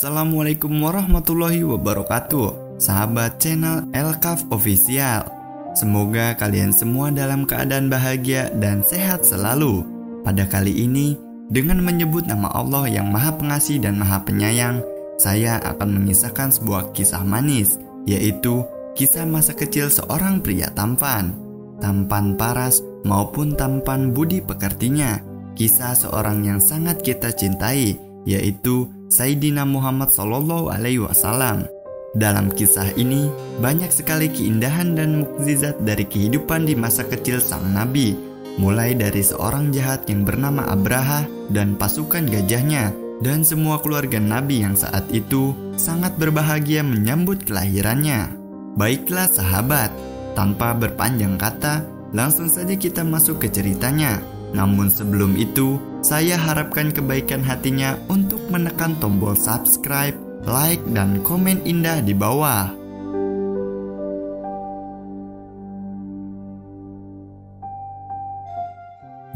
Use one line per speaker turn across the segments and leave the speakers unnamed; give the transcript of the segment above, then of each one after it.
Assalamualaikum warahmatullahi wabarakatuh, sahabat channel Elkaf Official. Semoga kalian semua dalam keadaan bahagia dan sehat selalu. Pada kali ini, dengan menyebut nama Allah yang Maha Pengasih dan Maha Penyayang, saya akan mengisahkan sebuah kisah manis, yaitu kisah masa kecil seorang pria tampan paras maupun tampan budi pekertinya. Kisah seorang yang sangat kita cintai, yaitu Sayyidina Muhammad SAW. Dalam kisah ini banyak sekali keindahan dan mukjizat dari kehidupan di masa kecil sang Nabi, mulai dari seorang jahat yang bernama Abraha dan pasukan gajahnya, dan semua keluarga Nabi yang saat itu sangat berbahagia menyambut kelahirannya. Baiklah sahabat, tanpa berpanjang kata, langsung saja kita masuk ke ceritanya. Namun sebelum itu, saya harapkan kebaikan hatinya untuk menekan tombol subscribe, like, dan komen indah di bawah.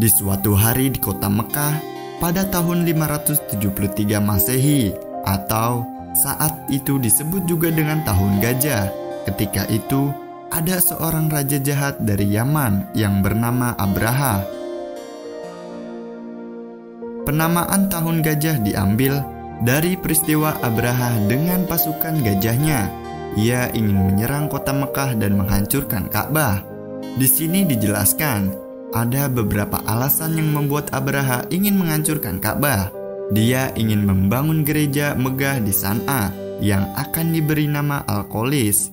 Di suatu hari di kota Mekah, pada tahun 573 Masehi, atau saat itu disebut juga dengan tahun gajah, ketika itu ada seorang raja jahat dari Yaman yang bernama Abraha. Penamaan tahun gajah diambil dari peristiwa Abraha dengan pasukan gajahnya. Ia ingin menyerang kota Mekah dan menghancurkan Ka'bah. Di sini dijelaskan, ada beberapa alasan yang membuat Abraha ingin menghancurkan Ka'bah. Dia ingin membangun gereja megah di San'a yang akan diberi nama Al-Qolis,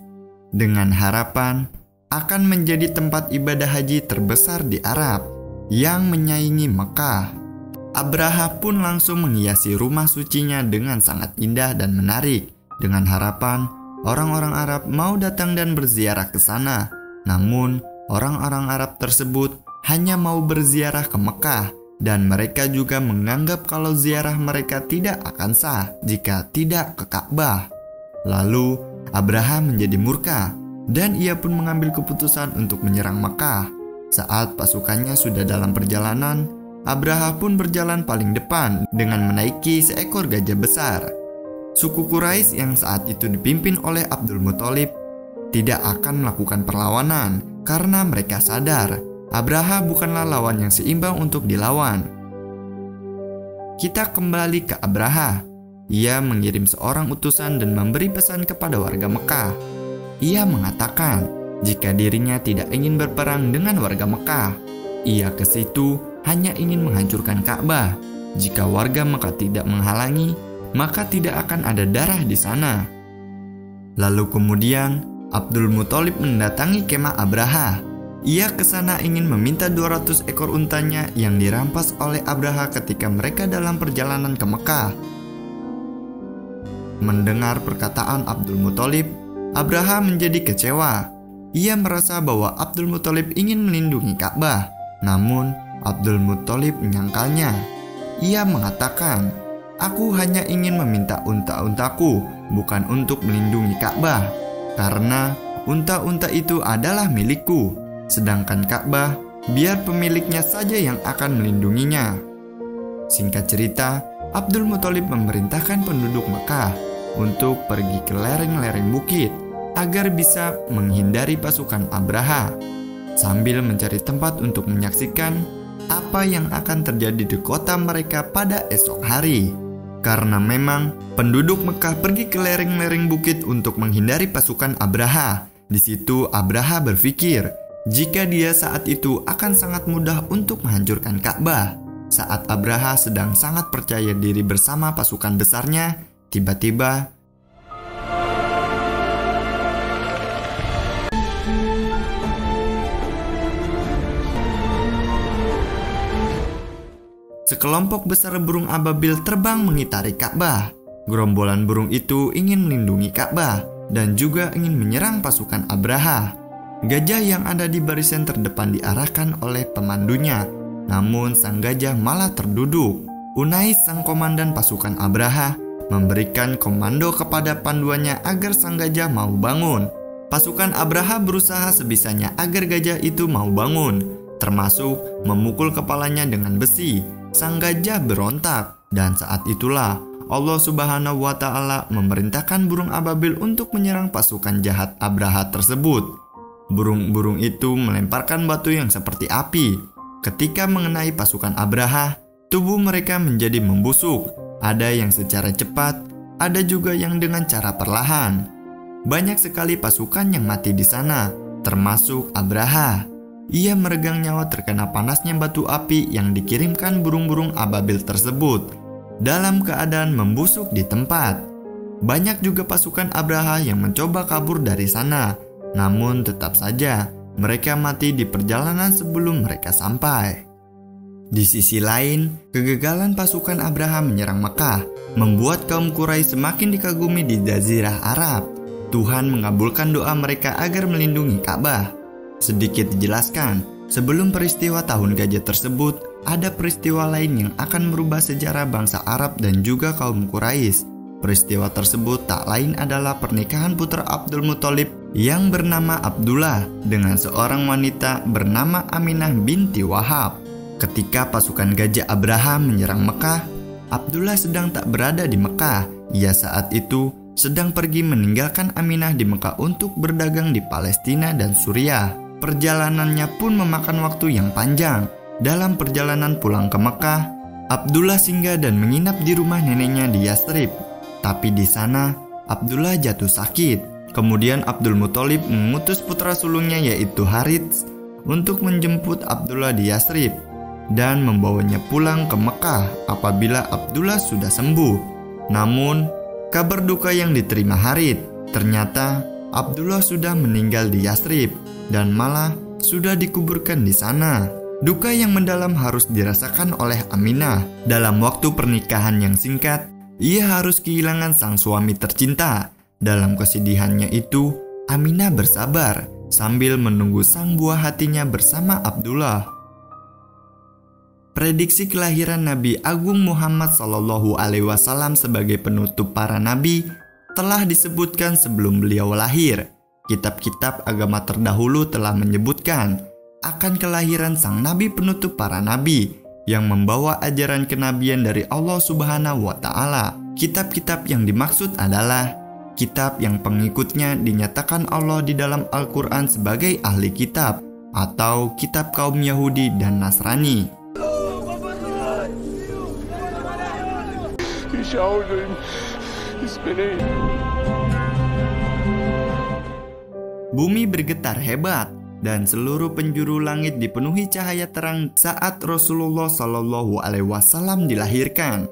dengan harapan akan menjadi tempat ibadah haji terbesar di Arab yang menyaingi Mekah. Abraha pun langsung menghiasi rumah sucinya dengan sangat indah dan menarik, dengan harapan orang-orang Arab mau datang dan berziarah ke sana. Namun, orang-orang Arab tersebut hanya mau berziarah ke Mekah, dan mereka juga menganggap kalau ziarah mereka tidak akan sah jika tidak ke Ka'bah. Lalu, Abraha menjadi murka, dan ia pun mengambil keputusan untuk menyerang Mekah. Saat pasukannya sudah dalam perjalanan, Abraha pun berjalan paling depan dengan menaiki seekor gajah besar. Suku Quraisy yang saat itu dipimpin oleh Abdul Muthalib tidak akan melakukan perlawanan karena mereka sadar Abraha bukanlah lawan yang seimbang untuk dilawan. Kita kembali ke Abraha. Ia mengirim seorang utusan dan memberi pesan kepada warga Mekah. Ia mengatakan jika dirinya tidak ingin berperang dengan warga Mekah, ia ke situ hanya ingin menghancurkan Ka'bah. Jika warga Mekah tidak menghalangi, maka tidak akan ada darah di sana. Lalu kemudian Abdul Muthalib mendatangi kemah Abraha. Ia ke sana ingin meminta 200 ekor untanya yang dirampas oleh Abraha ketika mereka dalam perjalanan ke Mekah. Mendengar perkataan Abdul Muthalib, Abraha menjadi kecewa. Ia merasa bahwa Abdul Muthalib ingin melindungi Ka'bah, namun Abdul Muthalib menyangkalnya. Ia mengatakan, "Aku hanya ingin meminta unta-untaku, bukan untuk melindungi Ka'bah, karena unta-unta itu adalah milikku, sedangkan Ka'bah biar pemiliknya saja yang akan melindunginya." Singkat cerita, Abdul Muthalib memerintahkan penduduk Mekah untuk pergi ke lereng-lereng bukit agar bisa menghindari pasukan Abraha, sambil mencari tempat untuk menyaksikan apa yang akan terjadi di kota mereka pada esok hari. Karena memang penduduk Mekah pergi ke lereng-lereng bukit untuk menghindari pasukan Abraha. Di situ Abraha berpikir jika dia saat itu akan sangat mudah untuk menghancurkan Ka'bah. Saat Abraha sedang sangat percaya diri bersama pasukan besarnya, tiba-tiba sekelompok besar burung ababil terbang mengitari Ka'bah. Gerombolan burung itu ingin melindungi Ka'bah dan juga ingin menyerang pasukan Abraha. Gajah yang ada di barisan terdepan diarahkan oleh pemandunya, namun sang gajah malah terduduk. Unais, sang komandan pasukan Abraha, memberikan komando kepada panduannya agar sang gajah mau bangun. Pasukan Abraha berusaha sebisanya agar gajah itu mau bangun, termasuk memukul kepalanya dengan besi. Sang gajah berontak, dan saat itulah Allah Subhanahu wa Ta'ala memerintahkan burung ababil untuk menyerang pasukan jahat Abraha tersebut. Burung-burung itu melemparkan batu yang seperti api. Ketika mengenai pasukan Abraha, tubuh mereka menjadi membusuk. Ada yang secara cepat, ada juga yang dengan cara perlahan. Banyak sekali pasukan yang mati di sana, termasuk Abraha. Ia meregang nyawa terkena panasnya batu api yang dikirimkan burung-burung ababil tersebut, dalam keadaan membusuk di tempat. Banyak juga pasukan Abraha yang mencoba kabur dari sana, namun tetap saja mereka mati di perjalanan sebelum mereka sampai. Di sisi lain, kegagalan pasukan Abraha menyerang Mekah membuat kaum Quraisy semakin dikagumi di Jazirah Arab. Tuhan mengabulkan doa mereka agar melindungi Ka'bah. Sedikit dijelaskan, sebelum peristiwa tahun gajah tersebut, ada peristiwa lain yang akan merubah sejarah bangsa Arab dan juga kaum Quraisy. Peristiwa tersebut tak lain adalah pernikahan putra Abdul Muthalib yang bernama Abdullah dengan seorang wanita bernama Aminah binti Wahab. Ketika pasukan gajah Abraha menyerang Mekah, Abdullah sedang tak berada di Mekah. Ia saat itu sedang pergi meninggalkan Aminah di Mekah untuk berdagang di Palestina dan Suriah. Perjalanannya pun memakan waktu yang panjang. Dalam perjalanan pulang ke Mekah, Abdullah singgah dan menginap di rumah neneknya di Yathrib. Tapi di sana, Abdullah jatuh sakit. Kemudian Abdul Muthalib mengutus putra sulungnya yaitu Harits untuk menjemput Abdullah di Yathrib dan membawanya pulang ke Mekah apabila Abdullah sudah sembuh. Namun, kabar duka yang diterima Harits, ternyata Abdullah sudah meninggal di Yathrib dan malah sudah dikuburkan di sana. Duka yang mendalam harus dirasakan oleh Aminah. Dalam waktu pernikahan yang singkat, ia harus kehilangan sang suami tercinta. Dalam kesedihannya itu, Aminah bersabar sambil menunggu sang buah hatinya bersama Abdullah. Prediksi kelahiran Nabi Agung Muhammad SAW sebagai penutup para nabi telah disebutkan sebelum beliau lahir. Kitab-kitab agama terdahulu telah menyebutkan akan kelahiran sang nabi penutup para nabi yang membawa ajaran kenabian dari Allah Subhanahu wa Ta'ala. Kitab-kitab yang dimaksud adalah kitab yang pengikutnya dinyatakan Allah di dalam Al-Quran sebagai ahli kitab atau kitab kaum Yahudi dan Nasrani. Bumi bergetar hebat dan seluruh penjuru langit dipenuhi cahaya terang saat Rasulullah SAW dilahirkan.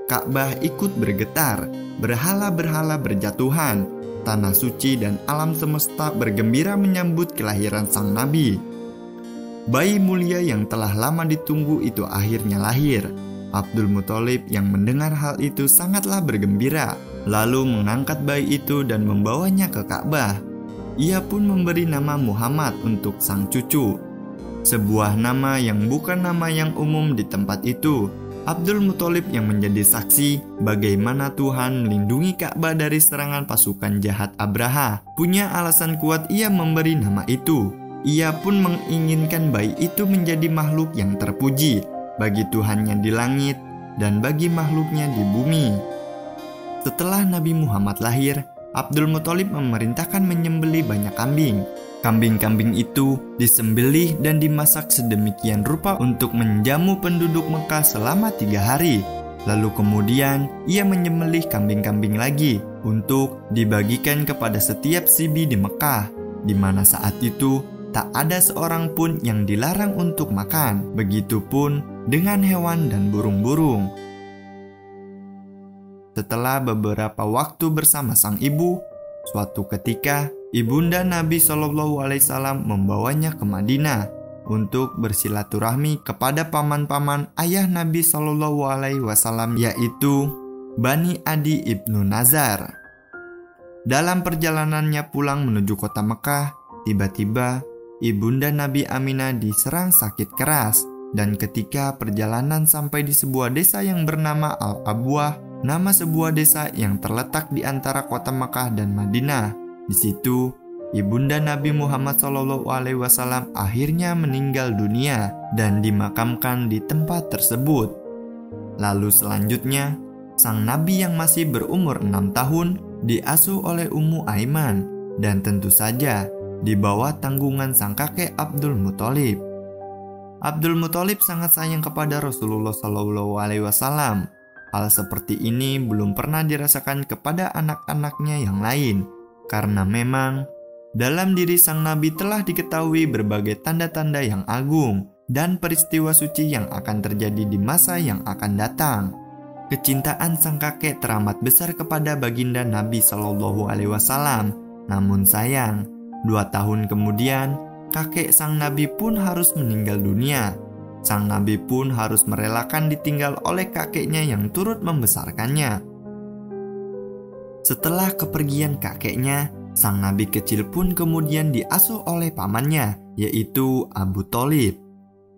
Ka'bah ikut bergetar, berhala-berhala berjatuhan, tanah suci dan alam semesta bergembira menyambut kelahiran sang nabi. Bayi mulia yang telah lama ditunggu itu akhirnya lahir. Abdul Muthalib yang mendengar hal itu sangatlah bergembira, lalu mengangkat bayi itu dan membawanya ke Ka'bah. Ia pun memberi nama Muhammad untuk sang cucu, sebuah nama yang bukan nama yang umum di tempat itu. Abdul Muthalib yang menjadi saksi bagaimana Tuhan melindungi Ka'bah dari serangan pasukan jahat Abraha, punya alasan kuat ia memberi nama itu. Ia pun menginginkan bayi itu menjadi makhluk yang terpuji bagi Tuhannya di langit dan bagi makhluknya di bumi. Setelah Nabi Muhammad lahir, Abdul Muthalib memerintahkan menyembelih banyak kambing. Kambing-kambing itu disembelih dan dimasak sedemikian rupa untuk menjamu penduduk Mekah selama 3 hari. Lalu kemudian ia menyembelih kambing-kambing lagi untuk dibagikan kepada setiap sibi di Mekah, di mana saat itu tak ada seorang pun yang dilarang untuk makan. Begitupun dengan hewan dan burung-burung. Setelah beberapa waktu bersama sang ibu, suatu ketika ibunda Nabi SAW membawanya ke Madinah untuk bersilaturahmi kepada paman-paman ayah Nabi SAW, yaitu Bani Adi ibnu Nazar. Dalam perjalanannya pulang menuju kota Mekah, tiba-tiba ibunda Nabi Aminah diserang sakit keras. Dan ketika perjalanan sampai di sebuah desa yang bernama Al-Abwah, nama sebuah desa yang terletak di antara kota Makkah dan Madinah. Di situ, ibunda Nabi Muhammad SAW akhirnya meninggal dunia dan dimakamkan di tempat tersebut. Lalu selanjutnya, sang nabi yang masih berumur 6 tahun diasuh oleh Ummu Aiman dan tentu saja di bawah tanggungan sang kakek Abdul Muthalib. Abdul Muthalib sangat sayang kepada Rasulullah SAW. Hal seperti ini belum pernah dirasakan kepada anak-anaknya yang lain, karena memang dalam diri sang nabi telah diketahui berbagai tanda-tanda yang agung dan peristiwa suci yang akan terjadi di masa yang akan datang. Kecintaan sang kakek teramat besar kepada baginda Nabi SAW. Namun sayang, 2 tahun kemudian kakek sang nabi pun harus meninggal dunia. Sang nabi pun harus merelakan ditinggal oleh kakeknya yang turut membesarkannya. Setelah kepergian kakeknya, sang nabi kecil pun kemudian diasuh oleh pamannya, yaitu Abu Thalib.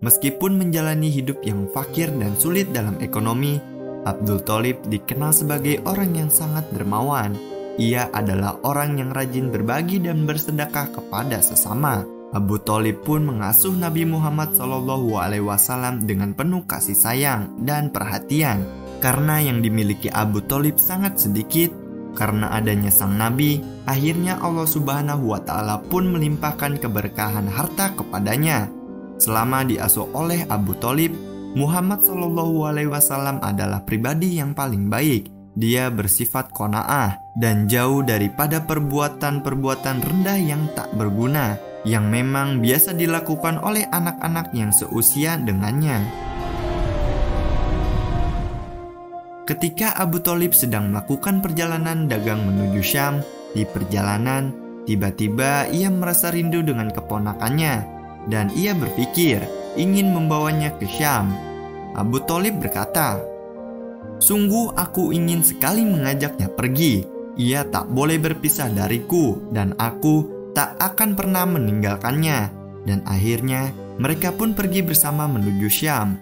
Meskipun menjalani hidup yang fakir dan sulit dalam ekonomi, Abdul Thalib dikenal sebagai orang yang sangat dermawan. Ia adalah orang yang rajin berbagi dan bersedekah kepada sesama. Abu Thalib pun mengasuh Nabi Muhammad SAW dengan penuh kasih sayang dan perhatian. Karena yang dimiliki Abu Thalib sangat sedikit, karena adanya sang Nabi, akhirnya Allah Subhanahu wa Ta'ala pun melimpahkan keberkahan harta kepadanya. Selama diasuh oleh Abu Thalib, Muhammad SAW adalah pribadi yang paling baik. Dia bersifat qanaah dan jauh daripada perbuatan-perbuatan rendah yang tak berguna, yang memang biasa dilakukan oleh anak-anak yang seusia dengannya. Ketika Abu Thalib sedang melakukan perjalanan dagang menuju Syam, di perjalanan tiba-tiba ia merasa rindu dengan keponakannya dan ia berpikir ingin membawanya ke Syam. Abu Thalib berkata, "Sungguh aku ingin sekali mengajaknya pergi. Ia tak boleh berpisah dariku dan aku tak akan pernah meninggalkannya." Dan akhirnya mereka pun pergi bersama menuju Syam.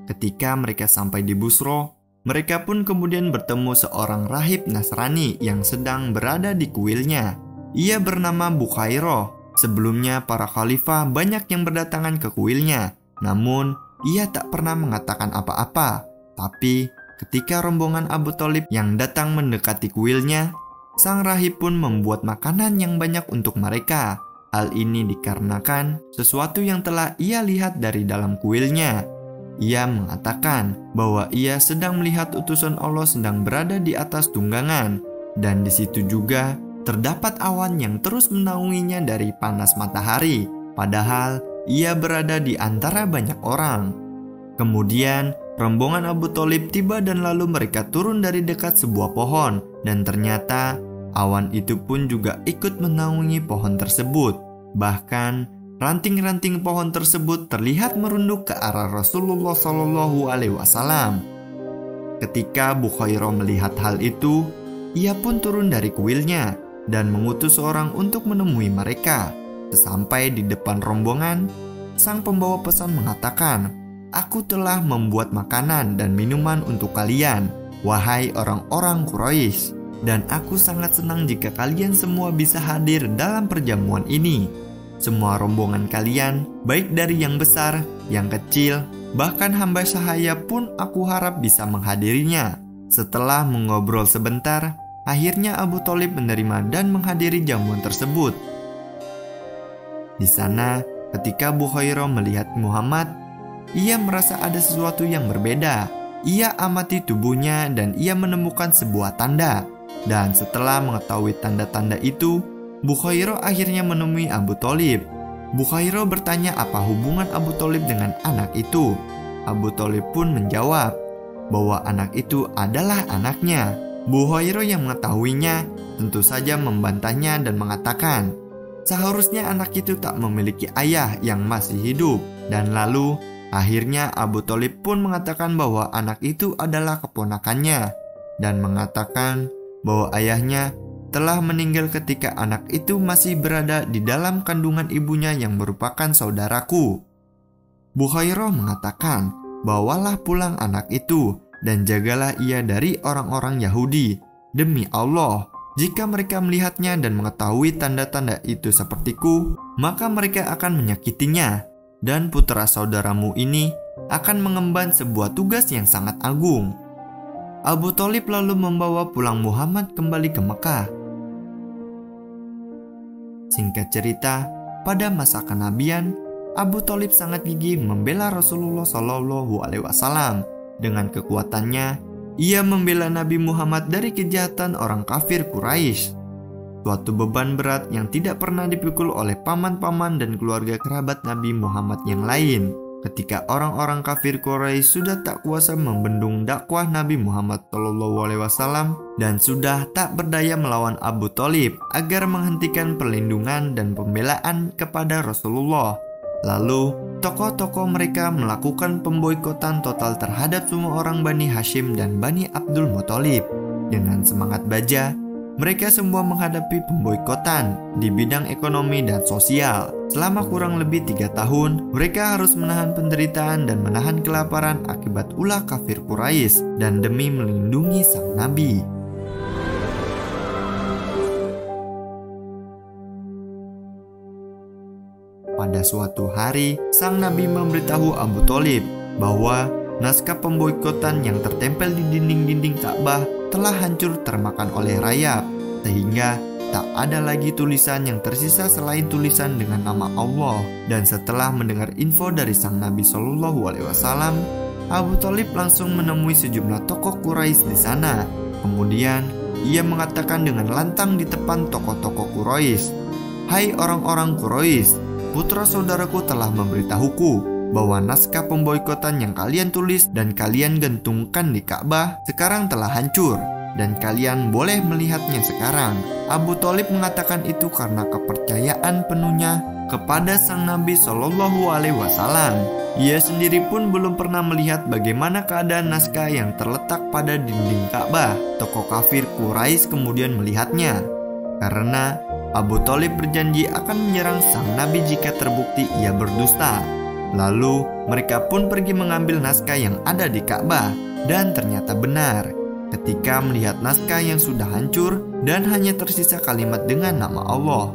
Ketika mereka sampai di Busro, mereka pun kemudian bertemu seorang rahib Nasrani yang sedang berada di kuilnya. Ia bernama Bukhairah. Sebelumnya para khalifah banyak yang berdatangan ke kuilnya, namun ia tak pernah mengatakan apa-apa. Tapi ketika rombongan Abu Thalib yang datang mendekati kuilnya, sang rahib pun membuat makanan yang banyak untuk mereka. Hal ini dikarenakan sesuatu yang telah ia lihat dari dalam kuilnya. Ia mengatakan bahwa ia sedang melihat utusan Allah sedang berada di atas tunggangan, dan di situ juga terdapat awan yang terus menaunginya dari panas matahari, padahal ia berada di antara banyak orang. Kemudian rombongan Abu Thalib tiba dan lalu mereka turun dari dekat sebuah pohon, dan ternyata awan itu pun juga ikut menaungi pohon tersebut. Bahkan ranting-ranting pohon tersebut terlihat merunduk ke arah Rasulullah SAW. Ketika Bukhairah melihat hal itu, ia pun turun dari kuilnya dan mengutus seorang untuk menemui mereka. Sesampai di depan rombongan, sang pembawa pesan mengatakan, "Aku telah membuat makanan dan minuman untuk kalian, wahai orang-orang Quraisy, dan aku sangat senang jika kalian semua bisa hadir dalam perjamuan ini. Semua rombongan kalian, baik dari yang besar, yang kecil, bahkan hamba sahaya pun aku harap bisa menghadirinya." Setelah mengobrol sebentar, akhirnya Abu Thalib menerima dan menghadiri jamuan tersebut. Di sana, ketika Bukhairah melihat Muhammad, ia merasa ada sesuatu yang berbeda. Ia amati tubuhnya dan ia menemukan sebuah tanda. Dan setelah mengetahui tanda-tanda itu, Bukhairah akhirnya menemui Abu Thalib. Bukhairah bertanya apa hubungan Abu Thalib dengan anak itu. Abu Thalib pun menjawab bahwa anak itu adalah anaknya. Bukhairah yang mengetahuinya tentu saja membantahnya dan mengatakan, seharusnya anak itu tak memiliki ayah yang masih hidup. Dan lalu akhirnya Abu Thalib pun mengatakan bahwa anak itu adalah keponakannya, dan mengatakan bahwa ayahnya telah meninggal ketika anak itu masih berada di dalam kandungan ibunya yang merupakan saudaraku. Bukhairah mengatakan, bawalah pulang anak itu dan jagalah ia dari orang-orang Yahudi. Demi Allah, jika mereka melihatnya dan mengetahui tanda-tanda itu sepertiku, maka mereka akan menyakitinya, dan putra saudaramu ini akan mengemban sebuah tugas yang sangat agung. Abu Thalib lalu membawa pulang Muhammad kembali ke Mekah. Singkat cerita, pada masa kenabian, Abu Thalib sangat gigih membela Rasulullah SAW. Dengan kekuatannya, ia membela Nabi Muhammad dari kejahatan orang kafir Quraisy. Suatu beban berat yang tidak pernah dipikul oleh paman-paman dan keluarga kerabat Nabi Muhammad yang lain. Ketika orang-orang kafir Quraisy sudah tak kuasa membendung dakwah Nabi Muhammad SAW dan sudah tak berdaya melawan Abu Thalib agar menghentikan perlindungan dan pembelaan kepada Rasulullah. Lalu, tokoh-tokoh mereka melakukan pemboikotan total terhadap semua orang Bani Hashim dan Bani Abdul Muthalib. Dengan semangat baja, mereka semua menghadapi pemboikotan di bidang ekonomi dan sosial. Selama kurang lebih 3 tahun, mereka harus menahan penderitaan dan menahan kelaparan akibat ulah kafir Quraisy dan demi melindungi sang Nabi. Pada suatu hari, sang Nabi memberitahu Abu Thalib bahwa naskah pemboikotan yang tertempel di dinding-dinding Ka'bah telah hancur termakan oleh rayap, sehingga tak ada lagi tulisan yang tersisa selain tulisan dengan nama Allah. Dan setelah mendengar info dari sang Nabi SAW, Abu Thalib langsung menemui sejumlah tokoh Quraisy di sana. Kemudian ia mengatakan dengan lantang di depan tokoh-tokoh Quraisy, "Hai orang-orang Quraisy, putra saudaraku telah memberitahuku bahwa naskah pemboikotan yang kalian tulis dan kalian gantungkan di Ka'bah sekarang telah hancur, dan kalian boleh melihatnya sekarang." Abu Thalib mengatakan itu karena kepercayaan penuhnya kepada sang Nabi SAW. Ia sendiri pun belum pernah melihat bagaimana keadaan naskah yang terletak pada dinding Ka'bah. Tokoh kafir Quraisy kemudian melihatnya, karena Abu Thalib berjanji akan menyerang sang Nabi jika terbukti ia berdusta. Lalu mereka pun pergi mengambil naskah yang ada di Ka'bah, dan ternyata benar. Ketika melihat naskah yang sudah hancur dan hanya tersisa kalimat dengan nama Allah.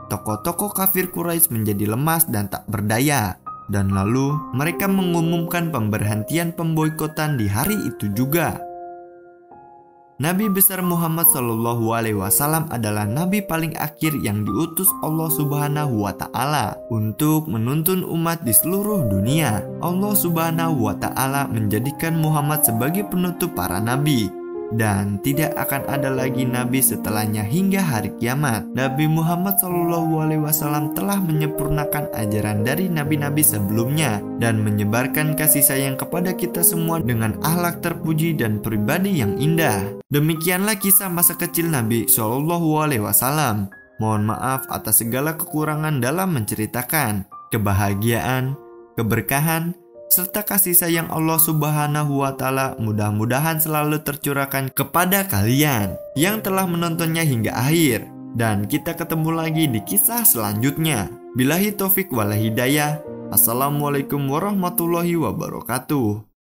Tokoh-tokoh kafir Quraisy menjadi lemas dan tak berdaya. Dan lalu mereka mengumumkan pemberhentian pemboikotan di hari itu juga. Nabi besar Muhammad SAW adalah nabi paling akhir yang diutus Allah Subhanahu wa Ta'ala untuk menuntun umat di seluruh dunia. Allah Subhanahu wa Ta'ala menjadikan Muhammad sebagai penutup para nabi, dan tidak akan ada lagi nabi setelahnya hingga hari kiamat. Nabi Muhammad SAW telah menyempurnakan ajaran dari nabi-nabi sebelumnya dan menyebarkan kasih sayang kepada kita semua dengan akhlak terpuji dan pribadi yang indah. Demikianlah kisah masa kecil Nabi SAW. Mohon maaf atas segala kekurangan dalam menceritakan kebahagiaan, keberkahan, serta kasih sayang Allah Subhanahu wa Ta'ala mudah-mudahan selalu tercurahkan kepada kalian yang telah menontonnya hingga akhir. Dan kita ketemu lagi di kisah selanjutnya. Billahi taufik wal hidayah. Assalamualaikum warahmatullahi wabarakatuh.